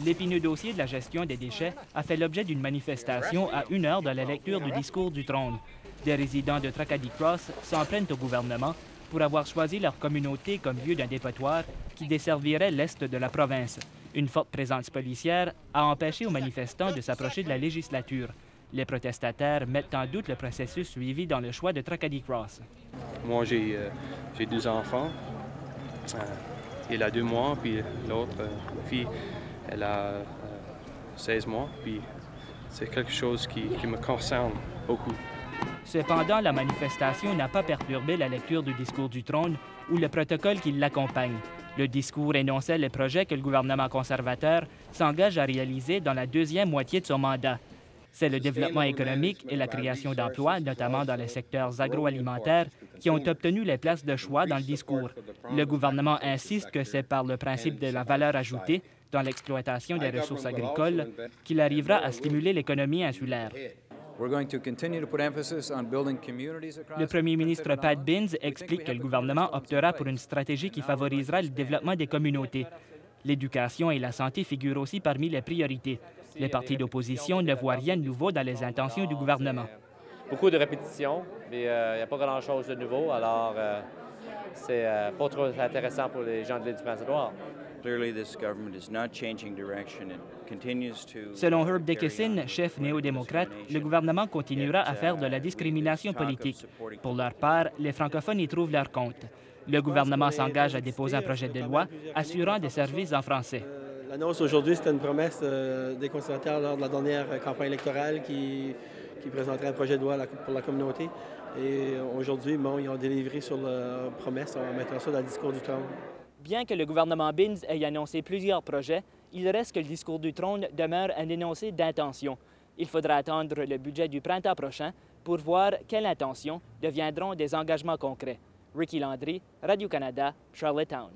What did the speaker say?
L'épineux dossier de la gestion des déchets a fait l'objet d'une manifestation à 1 heure de la lecture du discours du trône. Des résidents de Tracadie Cross s'en prennent au gouvernement pour avoir choisi leur communauté comme lieu d'un dépotoir qui desservirait l'est de la province. Une forte présence policière a empêché aux manifestants de s'approcher de la législature. Les protestataires mettent en doute le processus suivi dans le choix de Tracadie Cross. Moi, j'ai 2 enfants. Il a 2 mois, puis l'autre fille, elle a 16 mois, puis c'est quelque chose qui me concerne beaucoup. Cependant, la manifestation n'a pas perturbé la lecture du discours du trône ou le protocole qui l'accompagne. Le discours énonçait les projets que le gouvernement conservateur s'engage à réaliser dans la deuxième moitié de son mandat. C'est le développement économique et la création d'emplois, notamment dans les secteurs agroalimentaires, qui ont obtenu les places de choix dans le discours. Le gouvernement insiste que c'est par le principe de la valeur ajoutée dans l'exploitation des ressources agricoles qu'il arrivera à stimuler l'économie insulaire. Le premier ministre Pat Binns explique que le gouvernement optera pour une stratégie qui favorisera le développement des communautés. L'éducation et la santé figurent aussi parmi les priorités. Les partis d'opposition ne voient rien de nouveau dans les intentions du gouvernement. Beaucoup de répétitions, mais il n'y a pas grand-chose de nouveau, alors c'est pas trop intéressant pour les gens de l'île du Prince-Édouard. Selon Herb Dickinson, chef néo-démocrate, le gouvernement continuera à faire de la discrimination politique. Pour leur part, les francophones y trouvent leur compte. Le gouvernement s'engage à déposer un projet de loi assurant des services en français. L'annonce aujourd'hui, c'était une promesse des conservateurs lors de la dernière campagne électorale qui présenterait un projet de loi pour la communauté. Et aujourd'hui, bon, ils ont délivré sur leur promesse en mettant ça dans le discours du trône. Bien que le gouvernement Binns ait annoncé plusieurs projets, il reste que le discours du trône demeure un énoncé d'intention. Il faudra attendre le budget du printemps prochain pour voir quelles intentions deviendront des engagements concrets. Ricky Landry, Radio-Canada, Charlottetown.